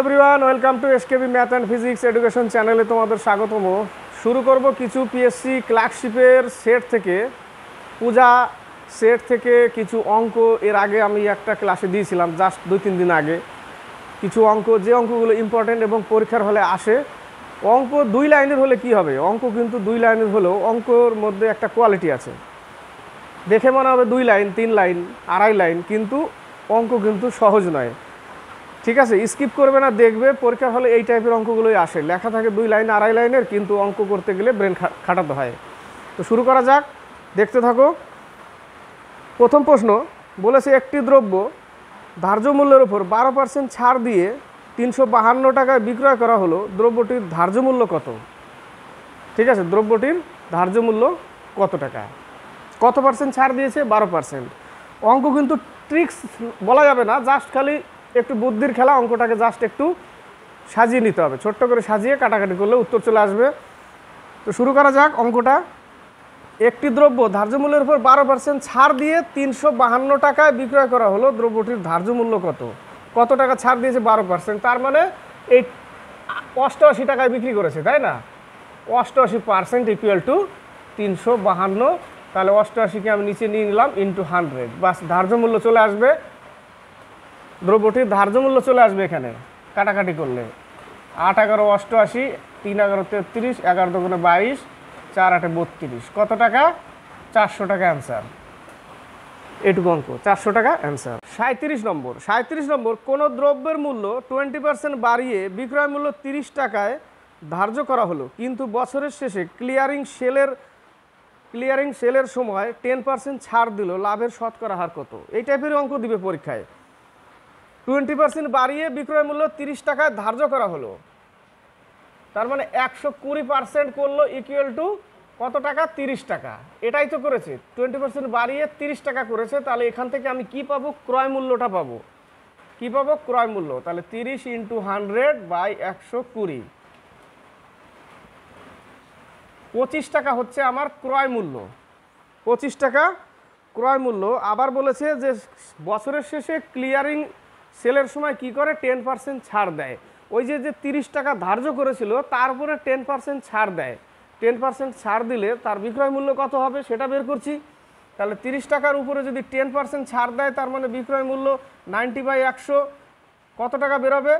Everyone, welcome to SKB math and physics education চ্যানেলে তোমাদের স্বাগতম। শুরু করব কিছু পিএসসি ক্লার্কশিপের সেট থেকে, পূজা সেট থেকে কিছু অঙ্ক। এর আগে আমি একটা ক্লাসে দিয়েছিলাম জাস্ট 2-3 দিন আগে। কিছু অঙ্ক, যে অঙ্কগুলো ইম্পর্টেন্ট এবং পরীক্ষার হলে আসে। অঙ্ক 2 লাইনের হলে কি হবে, অঙ্ক কিন্তু 2 লাইনের হলেও অঙ্কর মধ্যে একটা কোয়ালিটি আছে। দেখে মনে হবে 2 লাইন, 3 লাইন, 2.5 লাইন, কিন্তু অঙ্ক কিন্তু সহজ নয়। ঠিক আছে, স্কিপ করবে না, দেখবে পরীক্ষার হলে এই টাইপের অঙ্কগুলোই আসে। লেখা থাকে 2 লাইন 2.5 লাইনের, কিন্তু অঙ্ক করতে গেলে ব্রেন খাটাতে হয়। তো শুরু করা যাক, দেখতে থাকো। প্রথম প্রশ্ন বলেছে, একটি দ্রব্য ধার্য মূল্যের উপর 12% ছাড় দিয়ে 352 টাকায় বিক্রয় করা হলো, দ্রব্যটির ধার্য মূল্য কত? ঠিক আছে, দ্রব্যটির ধার্য মূল্য কত টাকা? কত পার্সেন্ট ছাড় দিয়েছে? 12%। অঙ্ক কিন্তু ট্রিক্স বলা যাবে না, জাস্ট খালি একটু বুদ্ধির খেলা। অঙ্কটাকে জাস্ট একটু সাজিয়ে নিতে হবে, ছোট্ট করে সাজিয়ে কাটাকাটি করলে উত্তর চলে আসবে। তো শুরু করা যাক অঙ্কটা। একটি দ্রব্য ধার্য মূল্যের উপর 12% ছাড় দিয়ে 352 টাকায় বিক্রয় করা হলো, দ্রব্যটির ধার্য মূল্য কত? কত টাকা ছাড় দিয়েছে? 12%। তার মানে এই 88 টাকায় বিক্রি করেছে, তাই না? 88% ইকুয়াল টু 352। তাহলে 88কে আমি নিচে নিয়ে নিলাম ইন্টু 100, বাস ধার্য মূল্য চলে আসবে। দ্রব্যটির ধার্য মূল্য চলে আসবে এখানে কাটাকাটি করলে। 8 11 88, 3 11 33, 11 2 22, 4 8 32। কত টাকা? 400 টাকা অ্যান্সার। এটুকু অঙ্ক, 400 টাকা অ্যান্সার। 37 নম্বর, কোনো দ্রব্যের মূল্য 20% বাড়িয়ে বিক্রয় মূল্য 30 টাকায় ধার্য করা হলো, কিন্তু বছরের শেষে ক্লিয়ারিং সেলের সময় 10% ছাড় দিল, লাভের শতকরা হার কত? এই টাইপের অঙ্ক দিবে পরীক্ষায়। 20% বাড়িয়ে বিক্রয় মূল্য 30 টাকায় ধার্য করা হলো, তার মানে 120% করলো ইকুয়াল টু কত টাকা? 30 টাকা। এটাই তো করেছে, 20% বাড়িয়ে 30 টাকা করেছে। তাহলে এখান থেকে আমি কি পাবো? ক্রয় মূল্যটা পাবো। কি পাবো? ক্রয় মূল্য। তাহলে 30 × 100 বাই 120, 25 টাকা হচ্ছে আমার ক্রয় মূল্য। 25 টাকা ক্রয় মূল্য। আবার বলেছে যে বছরের শেষে ক্লিয়ারিং সেলের সময় কি করে? 10% ছাড় দেয়। ওই যে 30 টাকা ধার্য করেছিল তার উপরে 10% ছাড় দেয়। 10% ছাড় দিলে তার বিক্রয় মূল্য কত হবে সেটা বের করছি। তাহলে 30 টাকার উপরে যদি 10% ছাড় দেয়, তার মানে বিক্রয় মূল্য 90/100 কত টাকা বেরোবে?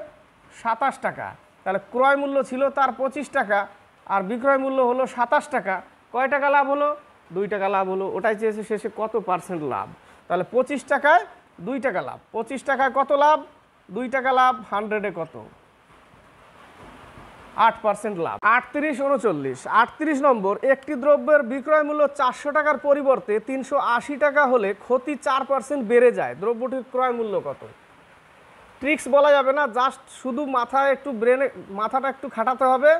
27 টাকা। তাহলে ক্রয় মূল্য ছিল তার 25 টাকা, আর বিক্রয় মূল্য হলো 27 টাকা। কয় টাকা লাভ হলো? 2 টাকা লাভ হলো। ওটাই চেয়েছে শেষে কত পার্সেন্ট লাভ। তাহলে 25 টাকায় 2 টাকা লাভ। 25 টাকায় কত লাভ? 2 টাকা লাভ। 100-এ কত? 8% লাভ। 38 নম্বর, একটি দ্রব্যের বিক্রয় মূল্য 400 টাকার পরিবর্তে 380 টাকা হলে ক্ষতি 4% বেড়ে যায়, দ্রব্যটির ক্রয় মূল্য কত? ট্রিক্স বলা যাবে না, জাস্ট শুধু মাথাটা একটু খাটাতে হবে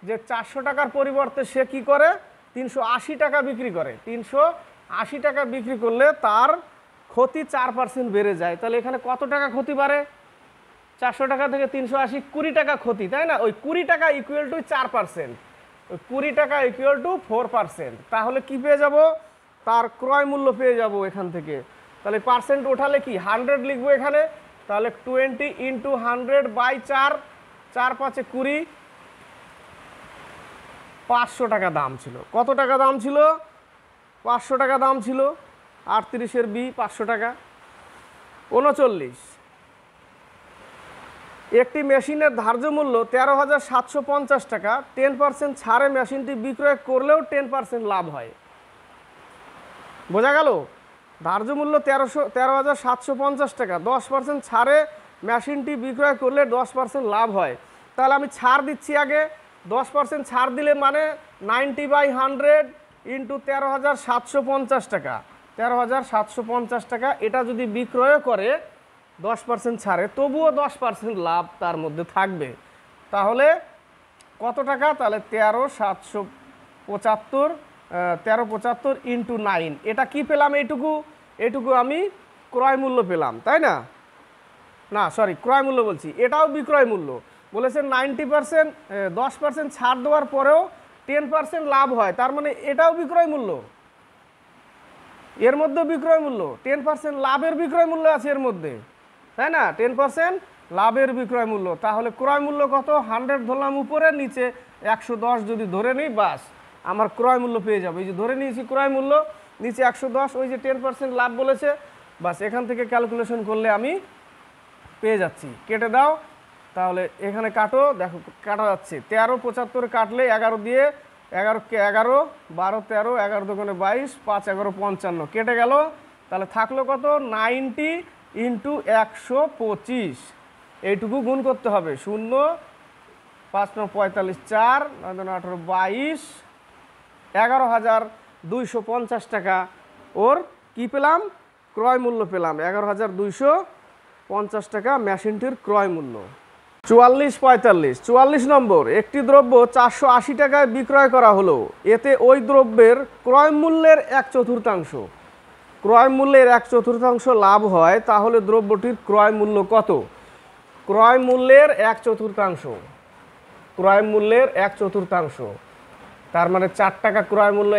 যে 400 টাকার পরিবর্তে সে কি করে? 380 টাকা বিক্রি করে। 380 টাকা বিক্রি করলে তার ক্ষতি 4% বেড়ে যায়। তাহলে এখানে কত টাকা ক্ষতি বাড়ে? 400 টাকা থেকে 380, 20 টাকা ক্ষতি, তাই না? ওই 20 টাকা ইকুয়াল টু 4%, ওই 20 টাকা ইকুয়াল টু 4%। তাহলে কি পেয়ে যাব? তার ক্রয় মূল্য পেয়ে যাব এখান থেকে। তাহলে পার্সেন্ট ওঠালে কি 100 লিখবো এখানে। তাহলে 20 × 100/4, 4 5 20, 500 টাকা দাম ছিল। কত টাকা দাম ছিল? 500 টাকা দাম ছিল। 38-এর বি 500 টাকা। 39, একটি মেশিনের ধার্য মূল্য 13,750 টাকা, 10% ছাড়ে মেশিনটি বিক্রয় করলেও 10% লাভ হয়। বোঝা গেল? ধার্য মূল্য 13,750 টাকা, 10% ছাড়ে মেশিনটি বিক্রয় করলে 10% লাভ হয়। তাহলে আমি ছাড় দিচ্ছি আগে। 10% ছাড় দিলে মানে 90/100 ইন্টু 13,750 টাকা। 13,750 টাকা। এটা যদি বিক্রয় করে 10% ছাড়ে, তবুও 10% লাভ তার মধ্যে থাকবে। তাহলে কত টাকা? তাহলে 13,75 ইন্টু 9। এটা কি পেলাম? এটুকু আমি ক্রয় মূল্য পেলাম, তাই না? না সরি, ক্রয় মূল্য বলছি, এটাও বিক্রয় মূল্য। বলেছে 90%, 10% ছাড় দেওয়ার পরেও 10% লাভ হয়, তার মানে এটাও বিক্রয় মূল্য। এর মধ্যে বিক্রয় মূল্য 10% লাভের বিক্রয় মূল্য আছে এর মধ্যে, তাই না? 10% লাভের বিক্রয় মূল্য। তাহলে ক্রয় মূল্য কত? 100 ধরলাম উপরে, নিচে 110 যদি ধরে নিই, বাস আমার ক্রয় মূল্য পেয়ে যাবে। এই যে ধরে নিয়েছি ক্রয় মূল্য, নিচে 110, ওই যে 10% লাভ বলেছে, বাস এখান থেকে ক্যালকুলেশন করলে আমি পেয়ে যাচ্ছি। কেটে দাও, তাহলে এখানে কাটো, দেখো কাটা যাচ্ছে। 13 75 কাটলে 11 দিয়ে, 11 কে 11, 12 13, 11 দোকানে 22, 5 11 55 কেটে গেল। তাহলে থাকলো কত? 90 ইন্টু 125, এইটুকু গুণ করতে হবে। 0 5 9 45, 4 9 18 22, 11,250 টাকা ওর কি পেলাম? ক্রয় মূল্য পেলাম। 11,250 টাকা মেশিনটির ক্রয় মূল্য। 44 45, 44 নম্বর, একটি দ্রব্য 480 টাকায় বিক্রয় করা হলো, এতে ওই দ্রব্যের ক্রয় মূল্যের 1/4, ক্রয় মূল্যের 1/4 লাভ হয়, তাহলে দ্রব্যটির ক্রয় মূল্য কত? ক্রয় মূল্যের 1/4, ক্রয় মূল্যের 1/4, তার মানে 4 টাকা ক্রয় মূল্য,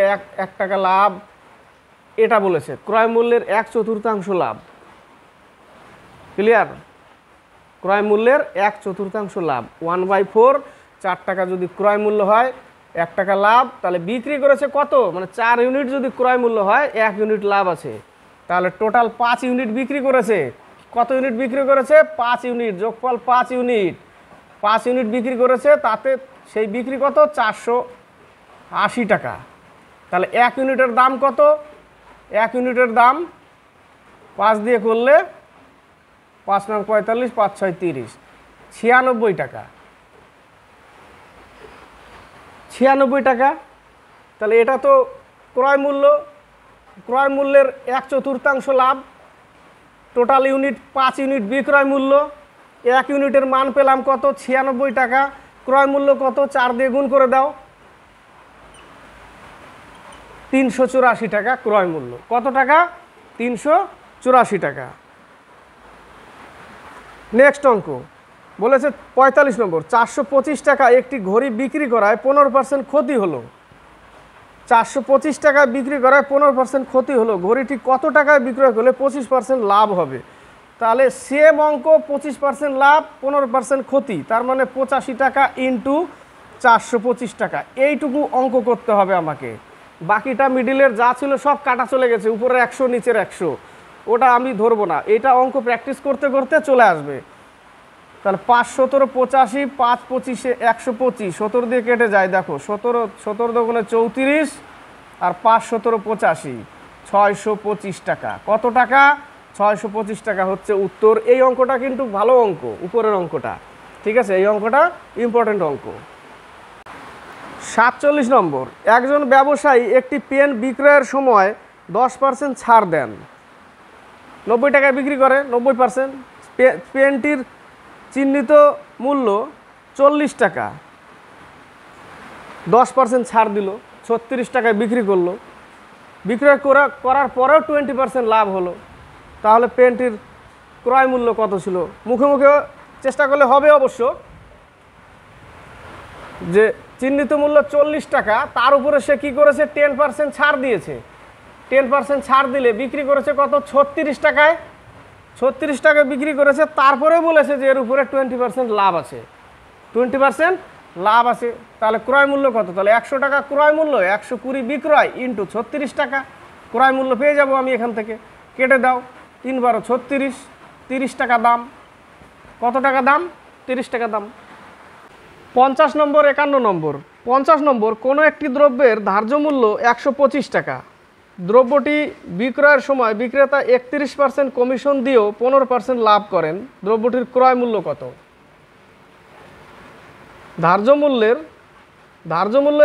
1 টাকা লাভ, এটা বলেছে ক্রয় মূল্যের 1/4 লাভ। ক্লিয়ার? ক্রয় মূল্যের 1/4 লাভ, 1/4, 4 টাকা যদি ক্রয় মূল্য হয়, 1 টাকা লাভ, তাহলে বিক্রি করেছে কত? মানে 4 ইউনিট যদি ক্রয় মূল্য হয়, 1 ইউনিট লাভ আছে, তাহলে টোটাল 5 ইউনিট বিক্রি করেছে। কত ইউনিট বিক্রি করেছে? 5 ইউনিট, যোগফল 5 ইউনিট, 5 ইউনিট বিক্রি করেছে, তাতে সেই বিক্রি কত? 480 টাকা। তাহলে 1 ইউনিটের দাম কত? 1 ইউনিটের দাম 5 দিয়ে করলে 5 9 45, 5 6 30, 96 টাকা, 96 টাকা। তাহলে এটা তো ক্রয় মূল্য, ক্রয় মূল্যের 1/4 লাভ, টোটাল ইউনিট 5 ইউনিট বিক্রয় মূল্য, 1 ইউনিটের মান পেলাম কত? 96 টাকা। ক্রয় মূল্য কত? 4 দিয়ে গুণ করে দাও, 384 টাকা ক্রয় মূল্য। কত টাকা? 384 টাকা। নেক্সট অঙ্ক বলেছে 45 নম্বর, 425 টাকা একটি ঘড়ি বিক্রি করায় 15% ক্ষতি হলো। 425 টাকায় বিক্রি করায় 15% ক্ষতি হলো, ঘড়িটি কত টাকায় বিক্রয় করলে 25% লাভ হবে? তাহলে সেম অঙ্ক, 25% লাভ, 15% ক্ষতি, তার মানে 85 টাকা ইন্টু 425 টাকা, এইটুকু অঙ্ক করতে হবে আমাকে। বাকিটা মিডিলের যা ছিল সব কাটা চলে গেছে, উপরের 100 নিচের 100, ওটা আমি ধরবো না, এটা অঙ্ক প্র্যাকটিস করতে করতে চলে আসবে। তাহলে 5 17 85, 5 25 125, 17 দিয়ে কেটে যায়, দেখো 17 দোকানে 34 আর 5 17 85, 625 টাকা। কত টাকা? 625 টাকা হচ্ছে উত্তর। এই অঙ্কটা কিন্তু ভালো অঙ্ক, উপরের অঙ্কটা, ঠিক আছে, এই অঙ্কটা ইম্পর্টেন্ট অঙ্ক। 47 নম্বর, একজন ব্যবসায়ী একটি পেন বিক্রয়ের সময় 10% ছাড় দেন, 90 টাকায় বিক্রি করে, 90%, পেনটির চিহ্নিত মূল্য 40 টাকা, 10% ছাড় দিল, 36 টাকায় বিক্রি করলো, বিক্রয় করার পরেও 20% লাভ হলো, তাহলে পেনটির ক্রয় মূল্য কত ছিল? মুখে মুখে চেষ্টা করলে হবে অবশ্য, যে চিহ্নিত মূল্য 40 টাকা, তার উপরে সে কি করেছে? 10% ছাড় দিয়েছে, 10% ছাড় দিলে বিক্রি করেছে কত? 36 টাকায়, 36 টাকায় বিক্রি করেছে, তারপরে বলেছে যে এর উপরে 20% লাভ আছে, 20% লাভ আছে, তাহলে ক্রয় মূল্য কত? তাহলে 100 টাকা ক্রয় মূল্য, 120 বিক্রয় ইন্টু 36 টাকা, ক্রয় মূল্য পেয়ে যাব আমি এখান থেকে। কেটে দাও, 3 12 36, 30 টাকা দাম। কত টাকা দাম? 30 টাকা দাম। 50 নম্বর 51 নম্বর, 50 নম্বর, কোনো একটি দ্রব্যের ধার্য মূল্য 125 টাকা, দ্রব্যটি বিক্রয়ের সময় বিক্রেতা 31% কমিশন দিয়েও 15% লাভ করেন, দ্রব্যটির ক্রয় মূল্য কত? ধার্য মূল্য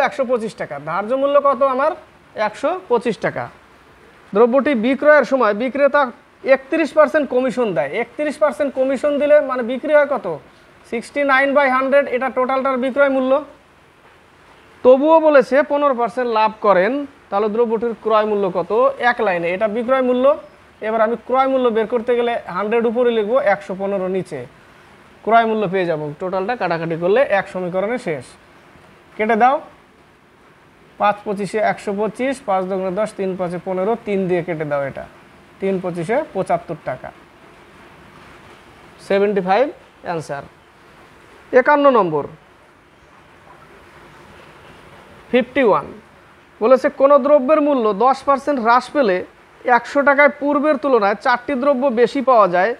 125 টাকা, ধার্য মূল্য কত আমার? 125 টাকা। দ্রব্যটি বিক্রয়ের সময় বিক্রেতা 31% কমিশন দেয়, 31% কমিশন দিলে মানে বিক্রি হয় কত? 69/100, এটা টোটালটার বিক্রয় মূল্য। তবুও বলেছে 15% লাভ করেন, তাহলে দ্রব্যটির ক্রয় মূল্য কত? এক লাইনে, এটা বিক্রয় মূল্য। এবার আমি ক্রয় মূল্য বের করতে গেলে 100 উপরে লিখবো, 115 নিচে, ক্রয় মূল্য পেয়ে যাব। টোটালটা কাটাকাটি করলে 1 সমীকরণে শেষ। কেটে দাও, 5 25 125, 5 2 10, 3 5 15, 3 দিয়ে কেটে দাও, এটা 3 25 75 টাকা, 75 অ্যান্সার। 51 নম্বর 51 বলেছে কোনো দ্রব্যের মূল্য 10% হ্রাস পেলে 100 টাকায় পূর্বের তুলনায় 4টি দ্রব্য বেশি পাওয়া যায়।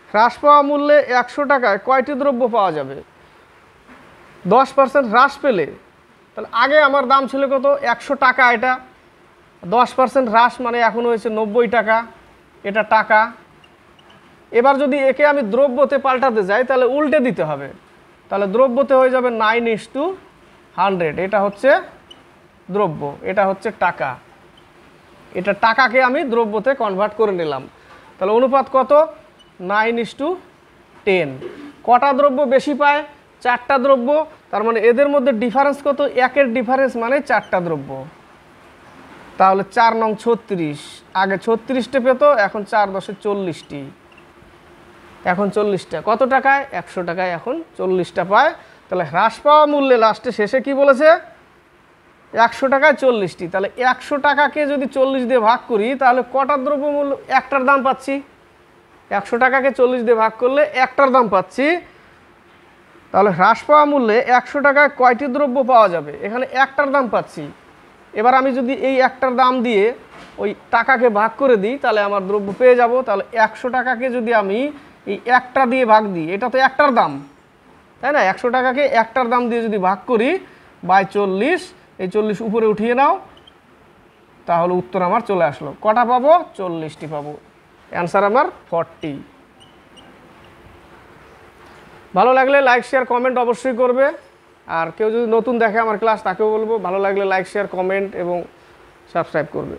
হ্রাস পাওয়া মূল্যে 100 টাকায় কয়টি দ্রব্য পাওয়া যাবে? 10% হ্রাস পেলে, তাহলে আগে আমার দাম ছিল কত? 100 টাকা। এটা 10% হ্রাস মানে এখন হয়েছে 90 টাকা, এটা টাকা। এবার যদি একে আমি দ্রব্যতে পাল্টাতে যাই তাহলে উল্টে দিতে হবে, তাহলে দ্রব্যতে হয়ে যাবে 9:100। এটা হচ্ছে দ্রব্য, এটা হচ্ছে টাকা। এটা টাকাকে আমি দ্রব্যতে কনভার্ট করে নিলাম। তাহলে অনুপাত কত? 9:10। কটা দ্রব্য বেশি পায়? 4টা দ্রব্য। তার মানে এদের মধ্যে ডিফারেন্স কত? 1-এর ডিফারেন্স মানে 4টা দ্রব্য। তাহলে 4 নং 36, আগে 36টে পেত, এখন 4×10 40টি, এখন 40টা। কত টাকায়? 100 টাকায় এখন 40টা পায়। তাহলে হ্রাস পাওয়া মূল্যে লাস্টে শেষে কি বলেছে? 100 টাকায় 40টি। তাহলে 100 টাকাকে যদি 40 দিয়ে ভাগ করি তাহলে কটা দ্রব্য মূল্য? একটার দাম পাচ্ছি। 100 টাকাকে 40 দিয়ে ভাগ করলে একটার দাম পাচ্ছি। তাহলে হ্রাস পাওয়া মূল্যে 100 টাকায় কয়টি দ্রব্য পাওয়া যাবে? এখানে একটার দাম পাচ্ছি। এবার আমি যদি এই একটার দাম দিয়ে ওই টাকাকে ভাগ করে দিই তাহলে আমার দ্রব্য পেয়ে যাব। তাহলে 100 টাকাকে যদি আমি এই একটা দিয়ে ভাগ দিই, এটা তো একটার দাম, তাই না? 100 টাকাকে একটার দাম দিয়ে যদি ভাগ করি বাই 40, এই 40 উপরে উঠিয়ে নাও, তাহলে উত্তর আমার চলে আসলো। কটা পাবো? 40টি পাবো। অ্যান্সার আমার 40। ভালো লাগলে লাইক শেয়ার কমেন্ট অবশ্যই করবে। আর কেউ যদি নতুন দেখে আমার ক্লাস তাকেও বলবো ভালো লাগলে লাইক শেয়ার কমেন্ট এবং সাবস্ক্রাইব করবে।